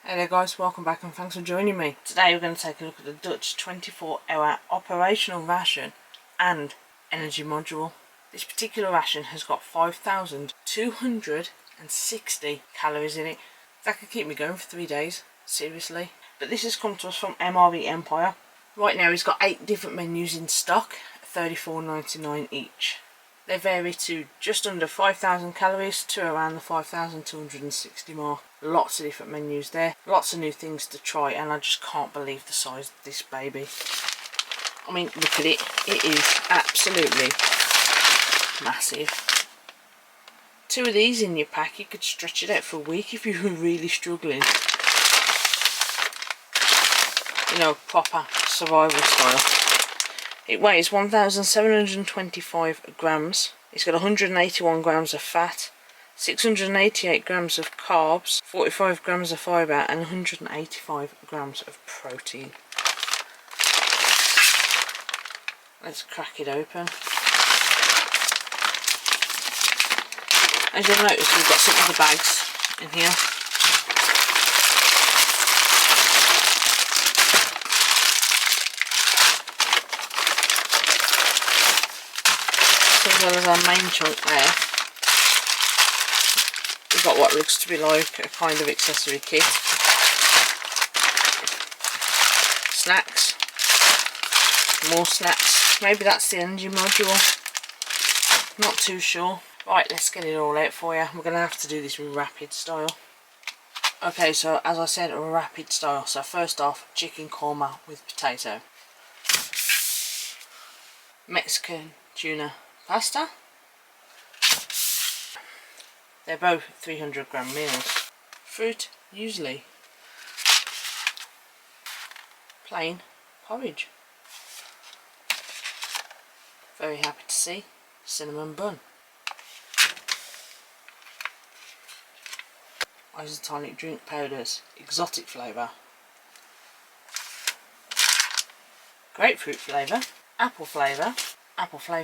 Hey there guys, welcome back and thanks for joining me. Today we're going to take a look at the Dutch 24-hour operational ration and energy module. This particular ration has got 5,260 calories in it. That could keep me going for 3 days, seriously. But this has come to us from MRE Empire. Right now he's got 8 different menus in stock, $34.99 each. They vary to just under 5,000 calories to around the 5,260 mark. Lots of different menus there, lots of new things to try, and I just can't believe the size of this baby. I mean, look at it, it is absolutely massive. 2 of these in your pack, you could stretch it out for a week if you were really struggling. You know, proper survival style. It weighs 1,725 grams. It's got 181 grams of fat, 688 grams of carbs, 45 grams of fibre and 185 grams of protein. Let's crack it open. As you'll notice, we've got some other bags in here. As well as our main chunk there, we've got what looks to be like a kind of accessory kit. Snacks, more snacks, maybe that's the energy module, not too sure. Right, let's get it all out for you. We're going to have to do this rapid style. Okay, so as I said, a rapid style. So first off, chicken korma with potato, Mexican tuna pasta. They're both 300 gram meals. Fruit, usually. Plain porridge. Very happy to see cinnamon bun. Isotonic drink powders, exotic flavour. Grapefruit flavour, apple flavour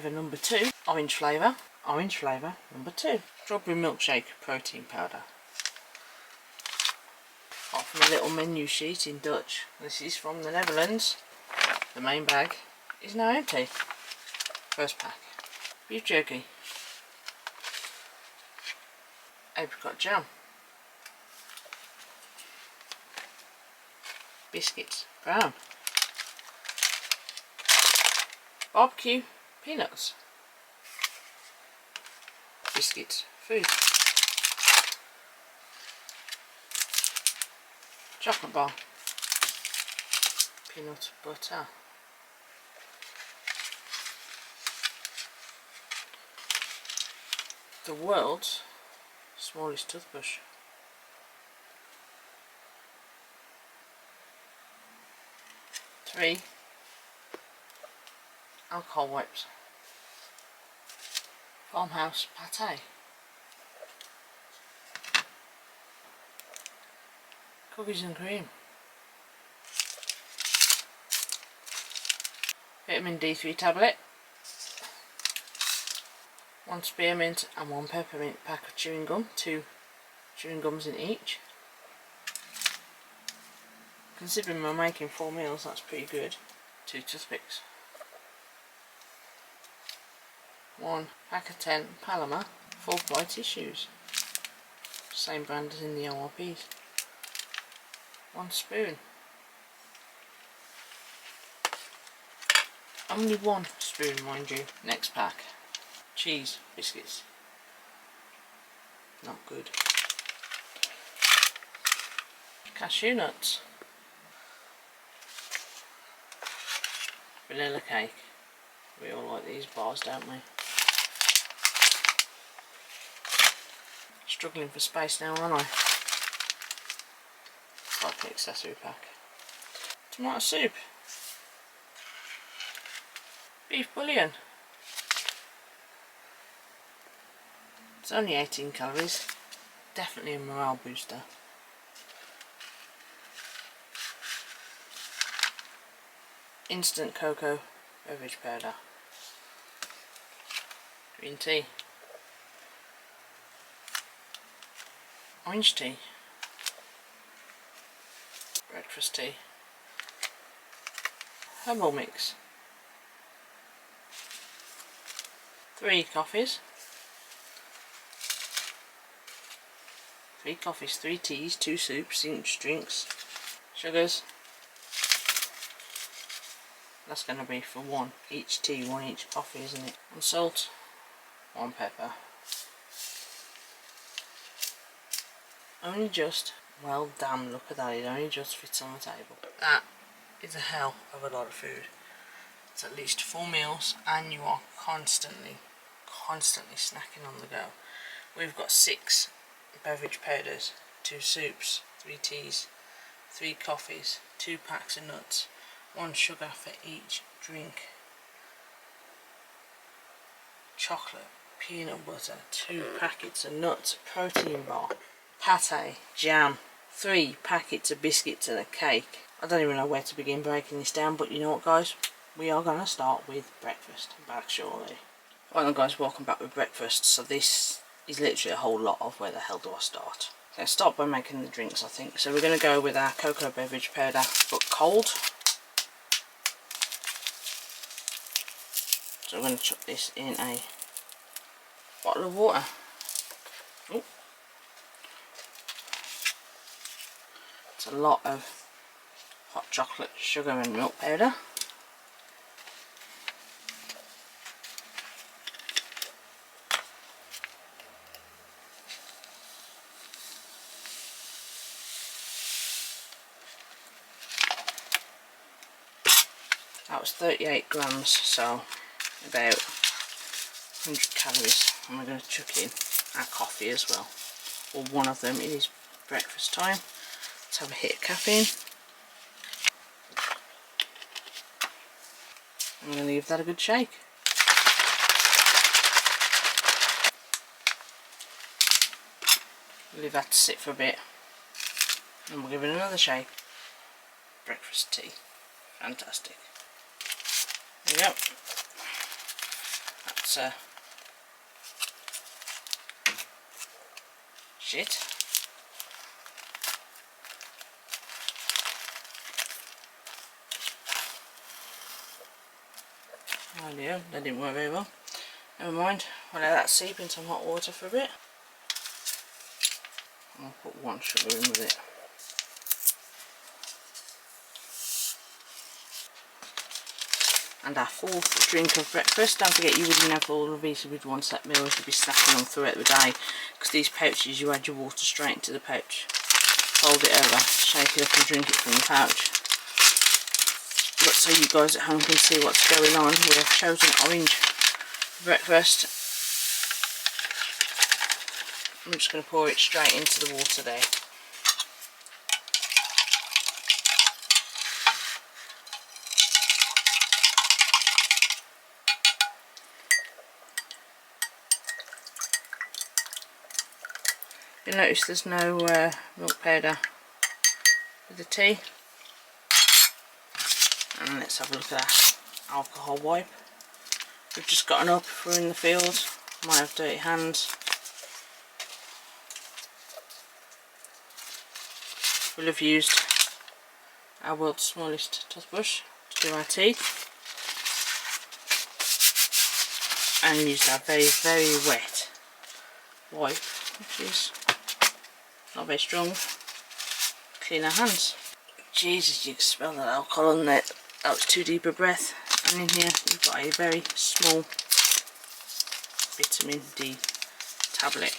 number 2, orange flavour number 2, strawberry milkshake protein powder. Apart from a little menu sheet in Dutch, this is from the Netherlands. The main bag is now empty. First pack, beef jerky, apricot jam, biscuits brown, barbecue peanuts, biscuits food, chocolate bar, peanut butter, the world's smallest toothbrush, three alcohol wipes, farmhouse pate, cookies and cream, vitamin D3 tablet, 1 spearmint and 1 peppermint pack of chewing gum, 2 chewing gums in each. Considering we're making 4 meals, that's pretty good. 2 toothpicks, 1 pack of 10 Paloma 4-ply tissues, same brand as in the ORPs, 1 spoon, only 1 spoon mind you. Next pack, cheese biscuits, not good, cashew nuts, vanilla cake, we all like these bars, don't we? Struggling for space now, aren't I? It's like an accessory pack. Tomato soup, beef bouillon. It's only 18 calories, definitely a morale booster. Instant cocoa beverage powder, green tea, orange tea, breakfast tea. Herbal mix. 3 coffees. 3 coffees, 3 teas, 2 soups, each drinks. Sugars. That's going to be for 1 each tea, 1 each coffee, isn't it? And salt. 1 pepper. Only just, well damn, look at that, it only just fits on the table. That is a hell of a lot of food. It's at least 4 meals and you are constantly snacking on the go. We've got 6 beverage powders, 2 soups, 3 teas, 3 coffees, 2 packs of nuts, 1 sugar for each drink, chocolate, peanut butter, 2 packets of nuts, protein bar, pate, jam, 3 packets of biscuits and a cake. I don't even know where to begin breaking this down, but you know what guys, we are going to start with breakfast, back shortly. Right then guys, welcome back with breakfast. So this is literally a whole lot of where the hell do I start. Let's start by making the drinks I think. So we're going to go with our cocoa beverage powder, but cold. So we're going to chuck this in a bottle of water. Ooh. It's a lot of hot chocolate, sugar and milk powder. That was 38 grams, so about 100 calories. And we're going to chuck in our coffee as well. Or one of them. It is breakfast time. Let's have a hit of caffeine. I'm going to give that a good shake. Leave that to sit for a bit. And we'll give it another shake. Breakfast tea. Fantastic. There we go. That's shit. Oh dear, that didn't work very well. Never mind, we'll let that seep in some hot water for a bit. I'll put 1 sugar in with it. And our 4th drink of breakfast. Don't forget you wouldn't have all of these with 1 set meal if you'd be snacking on throughout the day, because these pouches you add your water straight into the pouch, fold it over, shake it up and drink it from the pouch. But so you guys at home can see what's going on, we have chosen orange for breakfast. I'm just going to pour it straight into the water there. You'll notice there's no milk powder with the tea. And let's have a look at that alcohol wipe. We've just gotten up, we're in the field, might have dirty hands. We'll have used our world's smallest toothbrush to do our tea. And used our very, very wet wipe, which is not very strong, to clean our hands. Jesus, you can smell that alcohol on there. That was too deep a breath. And in here we've got a very small vitamin D tablet.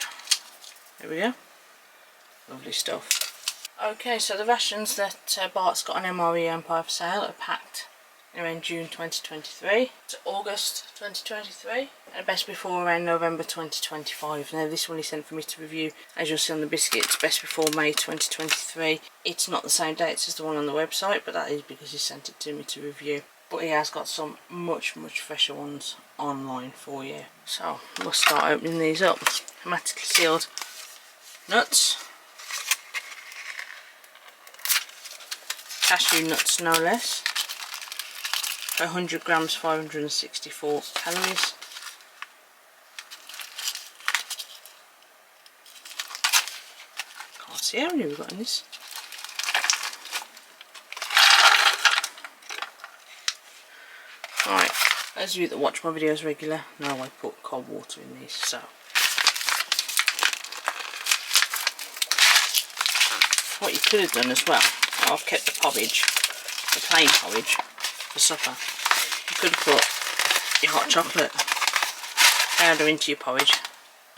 There we go. Lovely stuff. Okay, so the rations that Bart's got on MRE Empire for sale are packed around June 2023 to August 2023, and best before around November 2025. Now this one he sent for me to review. As you'll see on the biscuits, best before May 2023. It's not the same dates as the one on the website, but that is because he sent it to me to review. But he has got some much fresher ones online for you. So we'll start opening these up. Hermetically sealed nuts. Cashew nuts no less. 100 grams, 564 calories. Can't see how many we've got in this. Right, those of you that watch my videos regular know I put cold water in these, so what you could have done as well, I've kept the porridge, the plain porridge, for supper. You could have put your hot chocolate powder into your porridge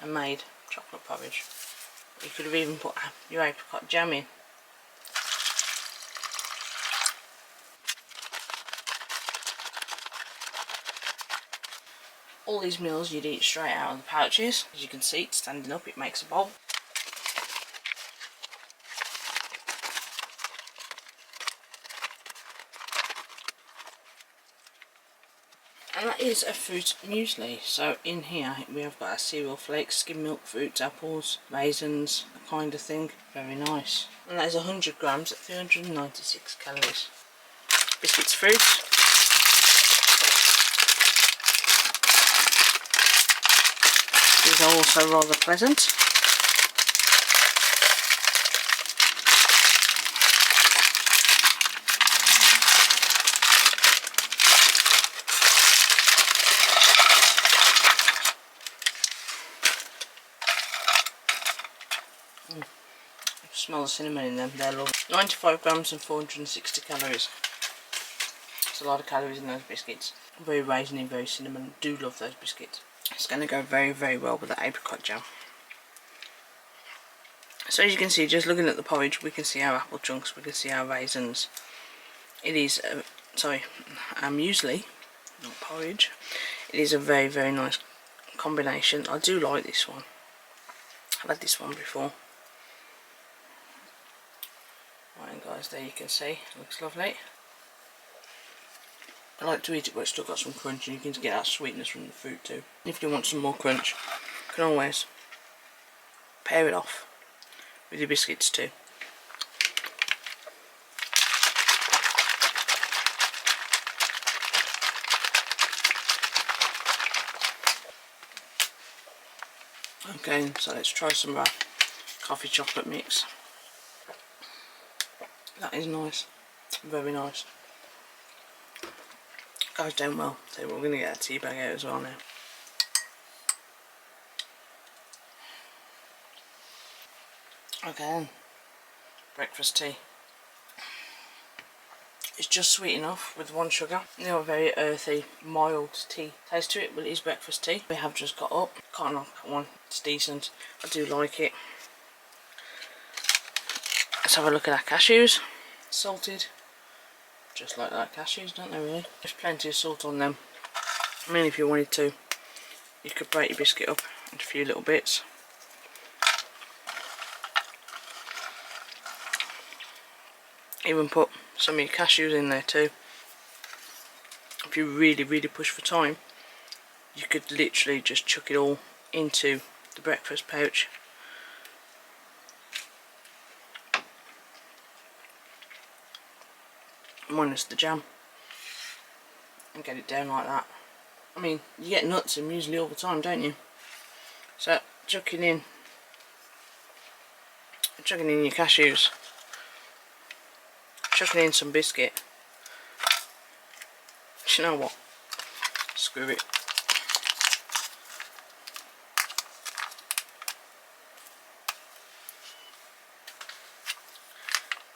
and made chocolate porridge. You could have even put your apricot jam in. All these meals you'd eat straight out of the pouches. As you can see, it's standing up, it makes a bowl. And that is a fruit muesli. So in here we have got our cereal flakes, skim milk, fruits, apples, raisins, that kind of thing. Very nice. And that is 100 grams at 396 calories. Biscuits, fruit. These are also rather pleasant. Smell the cinnamon in them, they're lovely. 95 grams and 460 calories. There's a lot of calories in those biscuits. Very raisiny, very cinnamon. Do love those biscuits. It's going to go very, very well with the apricot jam. So as you can see, just looking at the porridge, we can see our apple chunks, we can see our raisins. It is, our muesli, not porridge. It is a very, very nice combination. I do like this one. I've had this one before. Right guys, there you can see, it looks lovely. I like to eat it but it's still got some crunch, and you can get that sweetness from the fruit too. If you want some more crunch, you can always pair it off with your biscuits too. Okay, so let's try some of our coffee chocolate mix. That is nice, very nice. Goes down well. So we're going to get a tea bag out as well now. Okay, breakfast tea. It's just sweet enough with 1 sugar. You know, a very earthy, mild tea taste to it, but it is breakfast tea. We have just got up. Can't knock that one. It's decent. I do like it. Let's have a look at our cashews. Salted. Just like that, cashews, don't they really? There's plenty of salt on them. I mean, if you wanted to, you could break your biscuit up into a few little bits. Even put some of your cashews in there too. If you really, really push for time, you could literally just chuck it all into the breakfast pouch. Minus the jam. And get it down like that. I mean, you get nuts and muesli all the time, don't you? So, chucking in your cashews. Chucking in some biscuit. Do you know what? Screw it.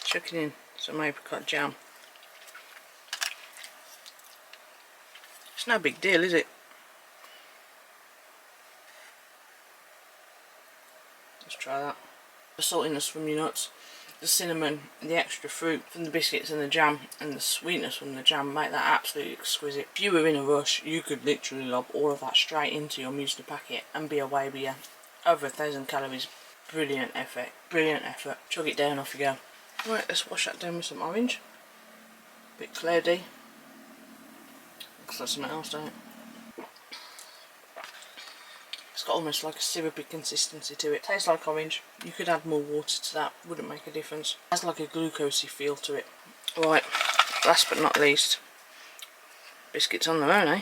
Chucking in some apricot jam. It's no big deal, is it? Let's try that. The saltiness from your nuts, the cinnamon, the extra fruit from the biscuits and the jam, and the sweetness from the jam make that absolutely exquisite. If you were in a rush, you could literally lob all of that straight into your muesli packet and be away with you. Over 1,000 calories. Brilliant effort. Brilliant effort. Chug it down, off you go. Right, let's wash that down with some orange. Bit cloudy. Looks like something else, don't it? It's got almost like a syrupy consistency to it. Tastes like orange. You could add more water to that, wouldn't make a difference. It has like a glucosey feel to it. Right, last but not least, biscuits on their own, eh?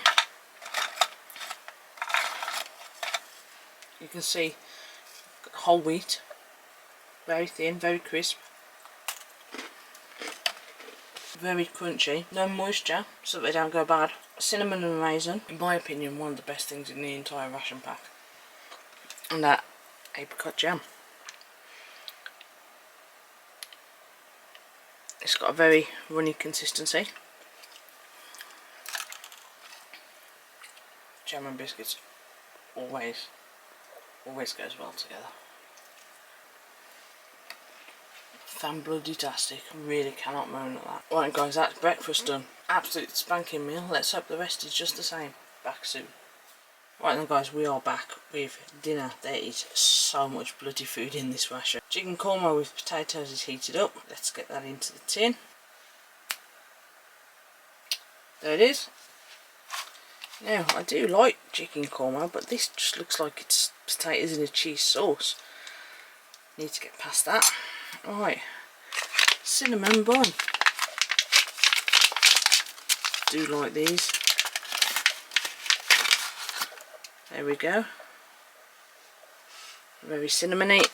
You can see whole wheat, very thin, very crisp. very crunchy, no moisture so that they don't go bad. Cinnamon and raisin, in my opinion, one of the best things in the entire ration pack. And that apricot jam. It's got a very runny consistency. Jam and biscuits always goes well together. Fan-bloody-tastic, really cannot moan at that. Right guys, that's breakfast done. Absolute spanking meal. Let's hope the rest is just the same. Back soon. Right then guys, we are back with dinner. There is so much bloody food in this ration. Chicken korma with potatoes is heated up. Let's get that into the tin. There it is. Now, I do like chicken korma, but this just looks like it's potatoes in a cheese sauce. Need to get past that. Right, cinnamon bun. Do like these. There we go. Very cinnamony.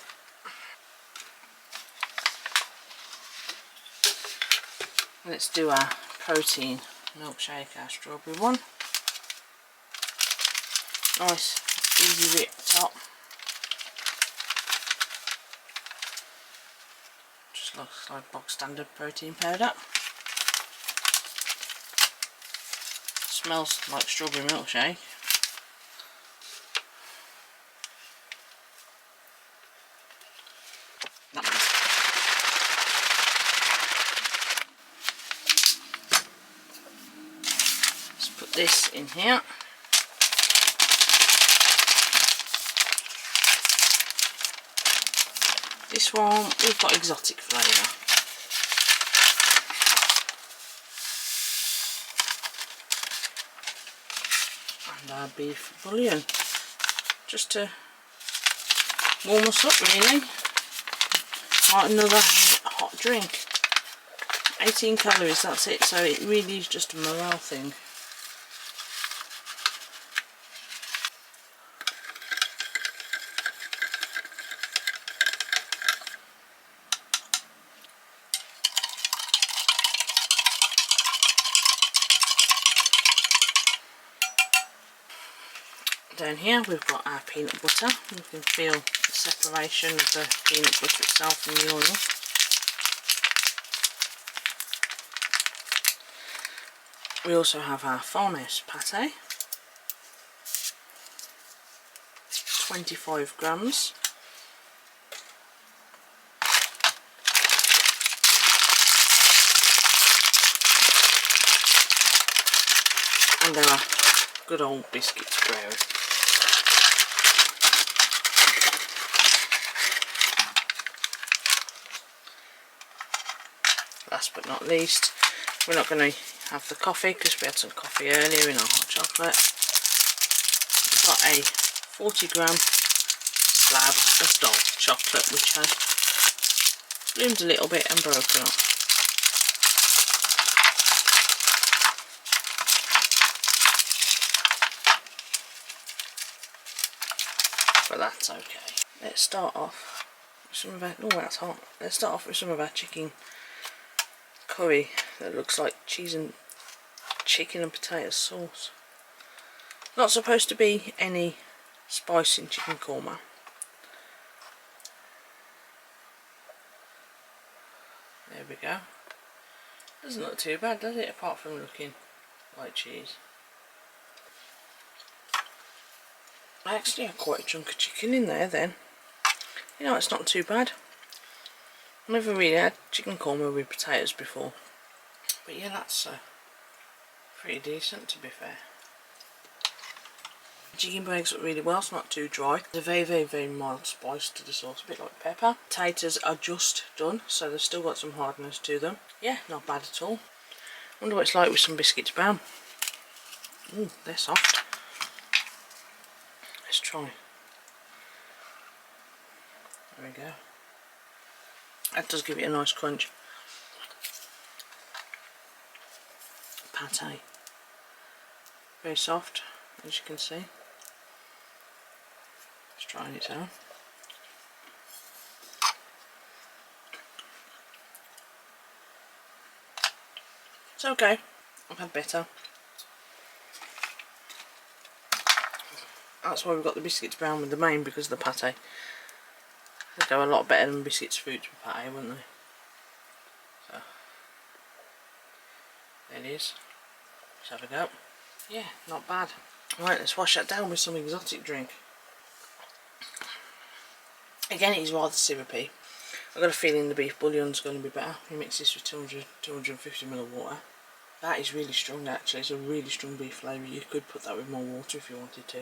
Let's do our protein milkshake, our strawberry one. Nice, easy rip top. Just looks like box standard protein powder. Smells like strawberry milkshake. Let's put this in here. This one, we've got exotic flavour. And our beef bouillon. Just to warm us up really. Like another hot drink. 18 calories, that's it. So it really is just a morale thing. Down here we've got our peanut butter. You can feel the separation of the peanut butter itself from the oil. We also have our farmhouse pate, 25 grams. And our good old biscuits brown. Last but not least, we're not going to have the coffee because we had some coffee earlier in our hot chocolate. We've got a 40-gram slab of dark chocolate which has bloomed a little bit and broken up. But that's okay. Let's start off with some of our, oh that's hot. Let's start off with some of our chicken curry that looks like cheese and chicken and potato sauce. Not supposed to be any spice in chicken korma. There we go. Doesn't look too bad, does it, apart from looking like cheese. I actually had quite a chunk of chicken in there then. You know, it's not too bad. I've never really had chicken korma with potatoes before. But yeah, that's pretty decent to be fair. The chicken breaks up really well, it's not too dry. There's a very mild spice to the sauce, a bit like pepper. Potatoes are just done, so they've still got some hardness to them. Yeah, not bad at all. Wonder what it's like with some biscuits brown. Ooh, they're soft. Let's try. There we go. That does give it a nice crunch. Pate. Very soft, as you can see. Let's try it out. It's okay. I've had better. That's why we've got the biscuits brown with the main, because of the pate. They go a lot better than biscuits fruits with pate, wouldn't they? So there it is. Let's have a go. Yeah, not bad. Right, let's wash that down with some exotic drink. Again, it is rather syrupy. I've got a feeling the beef bouillon's going to be better. You mix this with 250ml of water. That is really strong actually. It's a really strong beef flavour. You could put that with more water if you wanted to.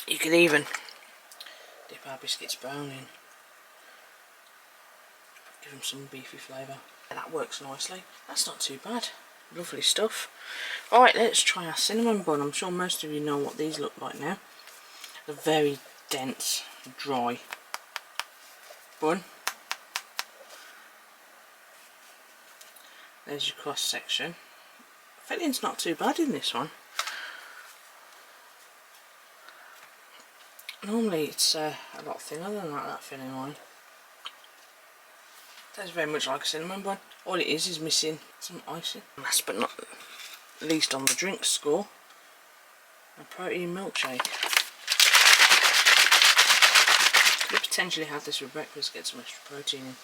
You could even dip our biscuits brown in. Give them some beefy flavour. That works nicely. That's not too bad. Lovely stuff. Alright, let's try our cinnamon bun. I'm sure most of you know what these look like now. A very dense, dry bun. There's your cross section. Filling's not too bad in this one. Normally it's a lot thinner than that filling line. Tastes very much like a cinnamon bun. All it is missing some icing. Last but not least on the drink score, a protein milkshake. Could have potentially had this with breakfast, get some extra protein in.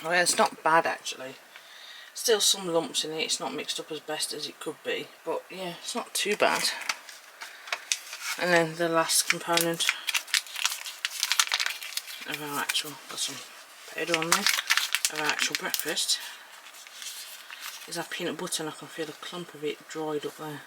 Oh yeah, it's not bad actually. Still some lumps in it, it's not mixed up as best as it could be, but yeah, it's not too bad. And then the last component of our actual, got some powder on there, of our actual breakfast is our peanut butter, and I can feel a clump of it dried up there.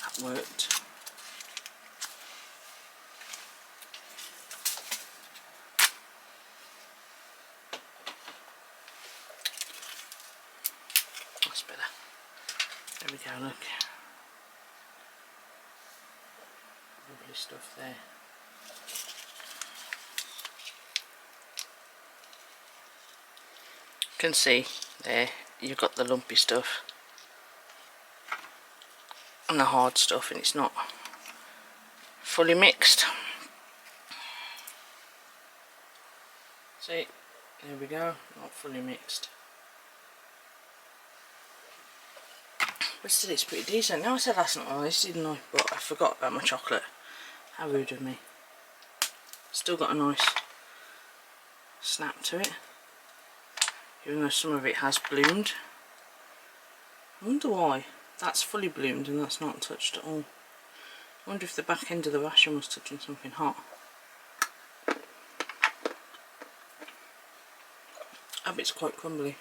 That worked. That's better. There we go, look. Lovely stuff there. You can see there, you've got the lumpy stuff and the hard stuff, and it's not fully mixed. See, there we go, not fully mixed. But still it's pretty decent. Now I said that's not nice, didn't I? But I forgot about my chocolate. How rude of me. Still got a nice snap to it, even though some of it has bloomed. I wonder why that's fully bloomed and that's not touched at all. I wonder if the back end of the ration was touching something hot. That bit's quite crumbly.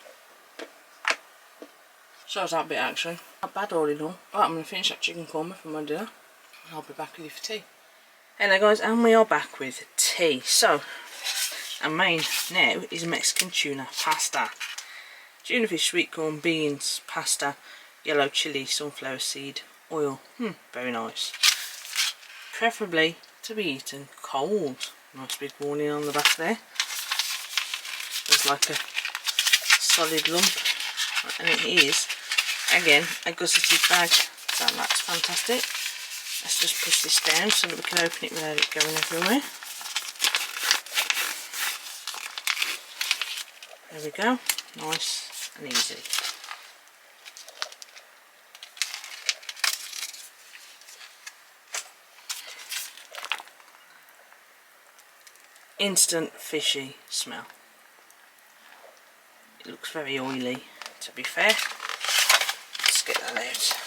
So is that bit actually. Not bad all in all. Right, I'm going to finish that chicken korma for my dinner. I'll be back with you for tea. Hello guys, and we are back with tea. So, our main now is Mexican tuna pasta. Tuna fish, sweet corn, beans, pasta, yellow chilli, sunflower seed, oil. Very nice. Preferably to be eaten cold. Nice big warning on the back there. There's like a solid lump, and it is again a gusseted bag, so that's fantastic. Let's just push this down so that we can open it without it going everywhere. There we go, nice and easy. Instant fishy smell. It looks very oily, to be fair. Let's get that out.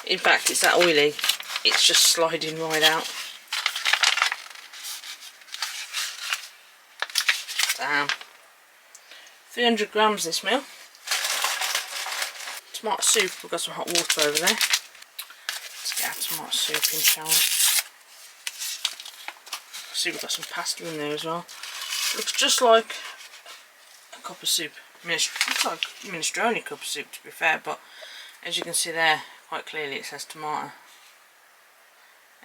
In fact, it's that oily, it's just sliding right out. Damn. 300 grams this meal. Tomato soup, we've got some hot water over there. Let's get our tomato soup in, shall we? See, we've got some pasta in there as well. Looks just like a cup of soup. Looks like minestrone cup of soup, to be fair, but as you can see there, quite clearly it says tomato.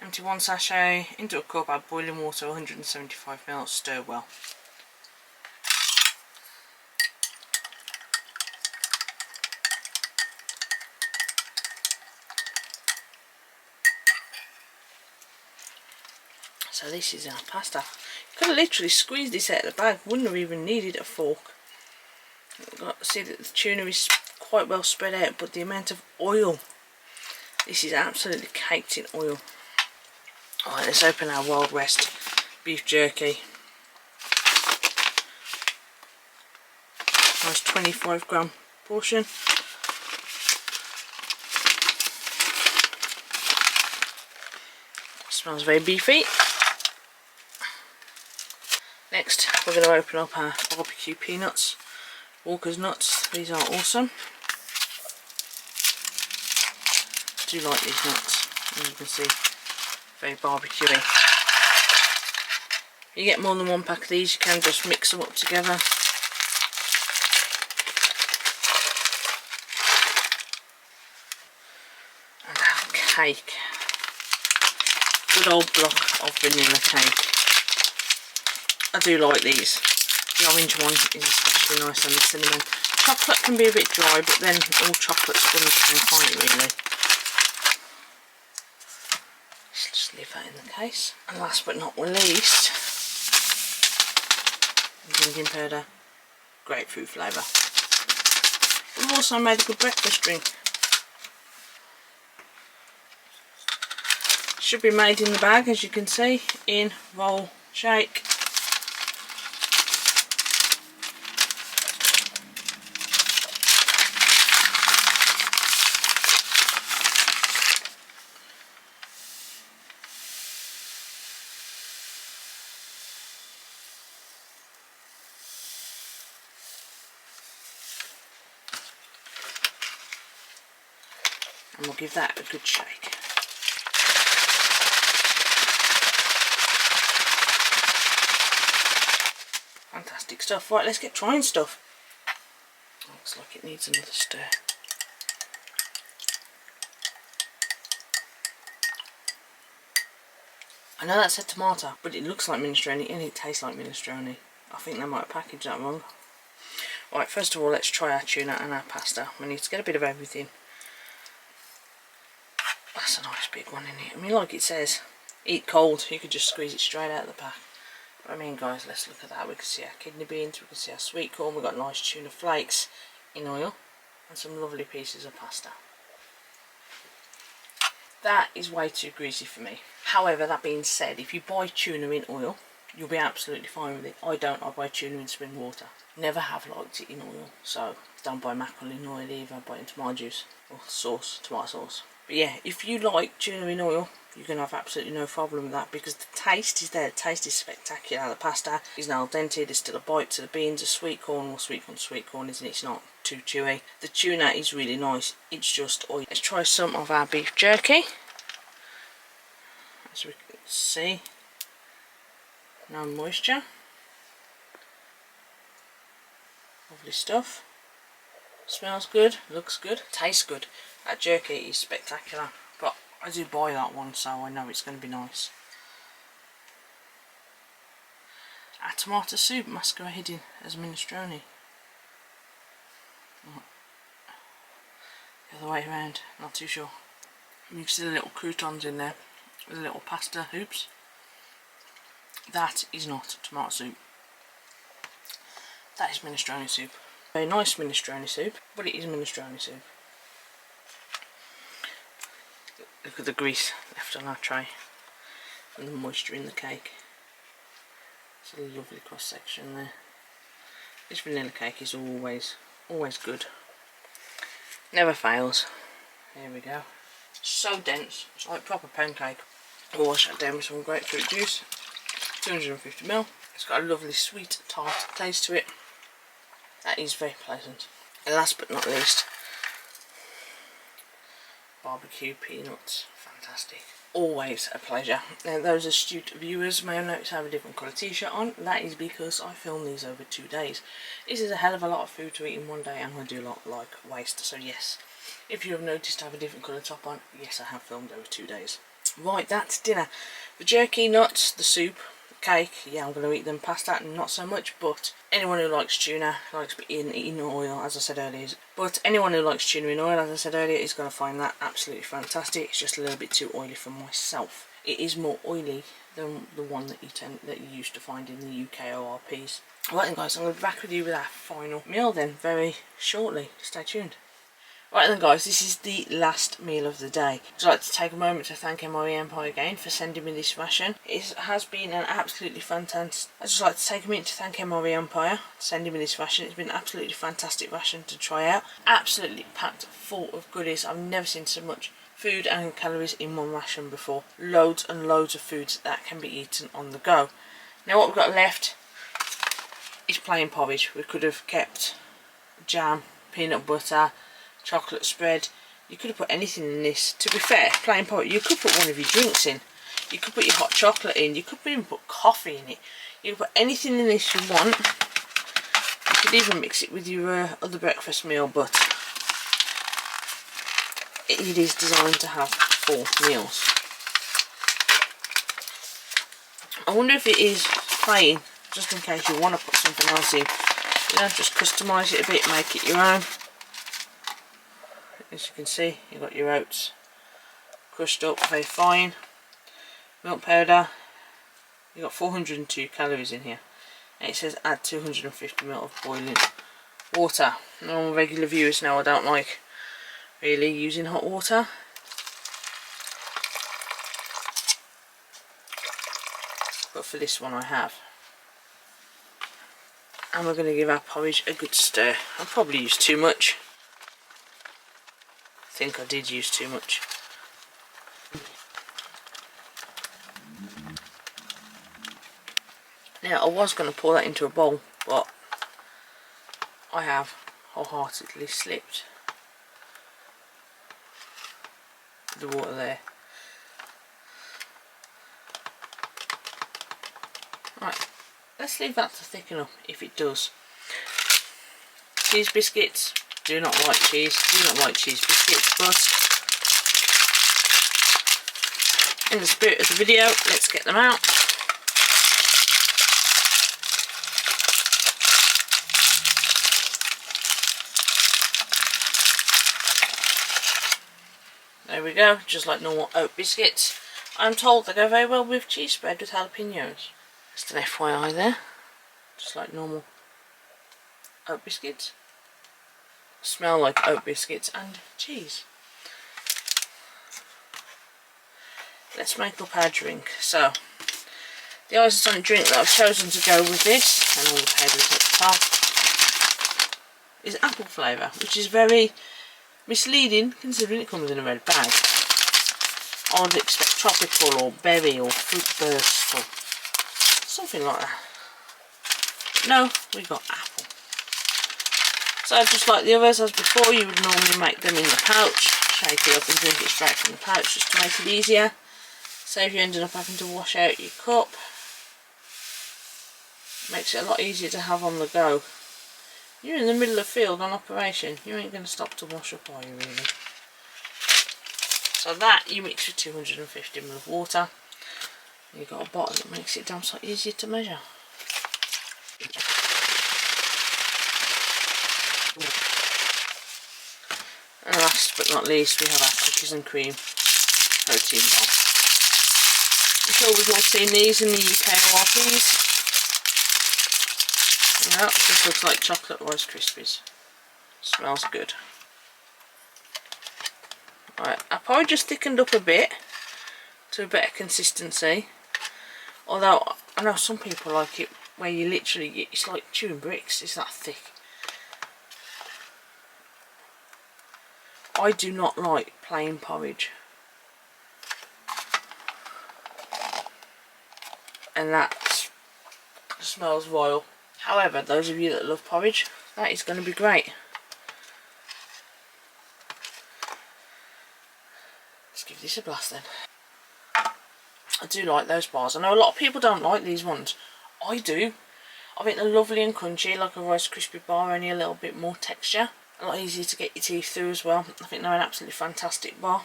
Empty one sachet into a cup, add boiling water, 175 ml, stir well. So this is our pasta. You could have literally squeezed this out of the bag, wouldn't have even needed a fork. See that the tuna is quite well spread out, but the amount of oil, this is absolutely caked in oil. Alright, let's open our Wild West beef jerky. Nice 25-gram portion. Smells very beefy. Next, we're going to open up our barbecue peanuts. Walker's nuts, these are awesome. I do like these nuts, as you can see, very barbecuey. If you get more than one pack of these, you can just mix them up together. And our cake, good old block of vanilla cake. I do like these. The orange one is especially nice, and the cinnamon. Chocolate can be a bit dry, but then all chocolate sponge can, can't it really? Let's just leave that in the case. And last but not least, drinking powder, grapefruit flavour. We've also made a good breakfast drink. Should be made in the bag, as you can see, in roll, shake. And we'll give that a good shake. Fantastic stuff. Right, let's get trying stuff. Looks like it needs another stir. I know that said tomato, but it looks like minestrone and it tastes like minestrone. I think they might have packaged that wrong. Right, first of all, let's try our tuna and our pasta. We need to get a bit of everything. That's a nice big one, isn't it? I mean, like it says, eat cold. You could just squeeze it straight out of the pack. But I mean, guys, let's look at that. We can see our kidney beans, we can see our sweet corn, we've got nice tuna flakes in oil, and some lovely pieces of pasta. That is way too greasy for me. However, that being said, if you buy tuna in oil, you'll be absolutely fine with it. I don't. I buy tuna in spring water. Never have liked it in oil, so don't buy mackerel in oil either. I buy it in tomato juice or sauce, tomato sauce. But yeah, if you like tuna in oil, you're going to have absolutely no problem with that, because the taste is there. The taste is spectacular. The pasta is al dente. There's still a bite to the beans. The sweet corn, well, sweet corn, isn't it? It's not too chewy. The tuna is really nice. It's just oil. Let's try some of our beef jerky. As we can see, no moisture. Lovely stuff. Smells good, looks good, tastes good. That jerky is spectacular, but I do buy that one, so I know it's going to be nice. Our tomato soup masquerading as minestrone. The other way around, not too sure. You can see the little croutons in there with the little pasta hoops. That is not tomato soup. That is minestrone soup. Very nice minestrone soup, but it is minestrone soup. Look at the grease left on our tray and the moisture in the cake. It's a lovely cross section there. This vanilla cake is always good. Never fails. Here we go. So dense, it's like proper pancake. We'll wash that down with some grapefruit juice. 250ml. It's got a lovely sweet tart taste to it. That is very pleasant. And last but not least, barbecue peanuts. Fantastic. Always a pleasure. Now, those astute viewers may have noticed I have a different colour t-shirt on. That is because I filmed these over 2 days. This is a hell of a lot of food to eat in one day, and I do not like waste. So yes, if you have noticed I have a different colour top on, yes, I have filmed over 2 days. Right, that's dinner. The jerky, nuts, the soup, the cake, yeah, I'm going to eat them. Pasta, not so much, but anyone who likes tuna, likes in oil, as I said earlier. But anyone who likes tuna in oil, as I said earlier, is going to find that absolutely fantastic. It's just a little bit too oily for myself. It is more oily than the one that you used to find in the UK ORPs. Right then guys, I'm going to be back with you with our final meal then very shortly. Stay tuned. Right then guys, this is the last meal of the day. I'd like to take a moment to thank MRE Empire again for sending me this ration. It has been an absolutely fantastic... I'd just like to take a minute to thank MRE Empire for sending me this ration. It's been an absolutely fantastic ration to try out. Absolutely packed full of goodies. I've never seen so much food and calories in one ration before. Loads and loads of foods that can be eaten on the go. Now what we've got left is plain porridge. We could have kept jam, peanut butter, chocolate spread. You could have put anything in this. To be fair, plain porridge, you could put one of your drinks in. You could put your hot chocolate in. You could even put coffee in it. You could put anything in this you want. You could even mix it with your other breakfast meal, but it is designed to have 4 meals. I wonder if it is plain, just in case you want to put something else in. You know, just customise it a bit, make it your own. As you can see, you've got your oats crushed up very fine, milk powder. You've got 402 calories in here, and it says add 250 ml of boiling water. Normal regular viewers know I don't like really using hot water, but for this one I have. And we're going to give our porridge a good stir. I probably used too much. I think I did use too much. Now I was going to pour that into a bowl, but I have wholeheartedly slipped the water there. Right, let's leave that to thicken up if it does. Cheese biscuits. Do not like cheese, do not like cheese biscuits, but in the spirit of the video, let's get them out. There we go, just like normal oat biscuits. I'm told they go very well with cheese spread with jalapenos. Just an FYI there, just like normal oat biscuits. Smell like oat biscuits and cheese. Let's make up our drink. So, the isotonic drink that I've chosen to go with this, and all the powders at the top, is apple flavour, which is very misleading considering it comes in a red bag. I would expect tropical or berry or fruit burst or something like that. No, we got apple. So just like the others, as before, you would normally make them in the pouch, shake it up and drink it straight from the pouch just to make it easier. Save you ending up having to wash out your cup. Makes it a lot easier to have on the go. You're in the middle of field on operation, you ain't going to stop to wash up, are you really? So that you mix with 250 ml of water. You've got a bottle that makes it damn sight easier to measure. And last but not least, we have our cookies and cream protein bar. I'm sure we've all seen these in the UK ORPs. Yeah, it just looks like chocolate Rice Krispies. Smells good. Right, our porridge just thickened up a bit to a better consistency. Although I know some people like it where you literally, it's like chewing bricks, it's that thick. I do not like plain porridge, and that smells royal. However, those of you that love porridge, that is going to be great. Let's give this a blast then. I do like those bars. I know a lot of people don't like these ones. I do. I think they're lovely and crunchy, like a Rice Krispie bar, only a little bit more texture. A lot easier to get your teeth through as well. I think they're an absolutely fantastic bar.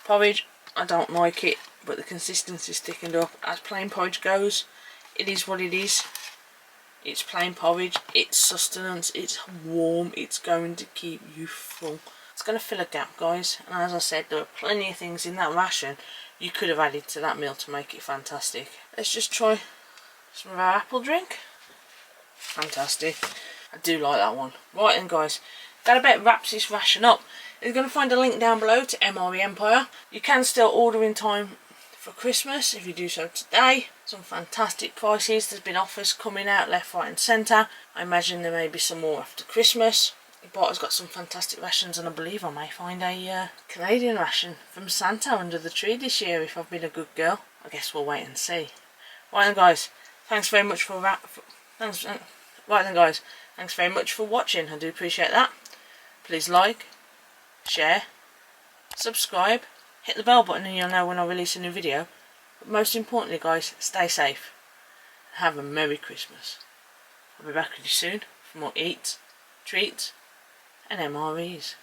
Porridge, I don't like it, but the consistency's thickened up. As plain porridge goes, it is what it is. It's plain porridge, it's sustenance, it's warm, it's going to keep you full. It's going to fill a gap, guys, and as I said, there are plenty of things in that ration you could have added to that meal to make it fantastic. Let's just try some of our apple drink. Fantastic. I do like that one. Right then guys, that about wraps this ration up. You're going to find a link down below to MRE Empire. You can still order in time for Christmas if you do so today. Some fantastic prices. There's been offers coming out left, right and centre. I imagine there may be some more after Christmas. But I've got some fantastic rations, and I believe I may find a Canadian ration from Santa under the tree this year if I've been a good girl. I guess we'll wait and see. Right then guys, thanks very much for thanks very much for watching. I do appreciate that. Please like, share, subscribe, hit the bell button and you'll know when I release a new video. But most importantly guys, stay safe and have a Merry Christmas. I'll be back with you soon for more Eats, Treats and MREs.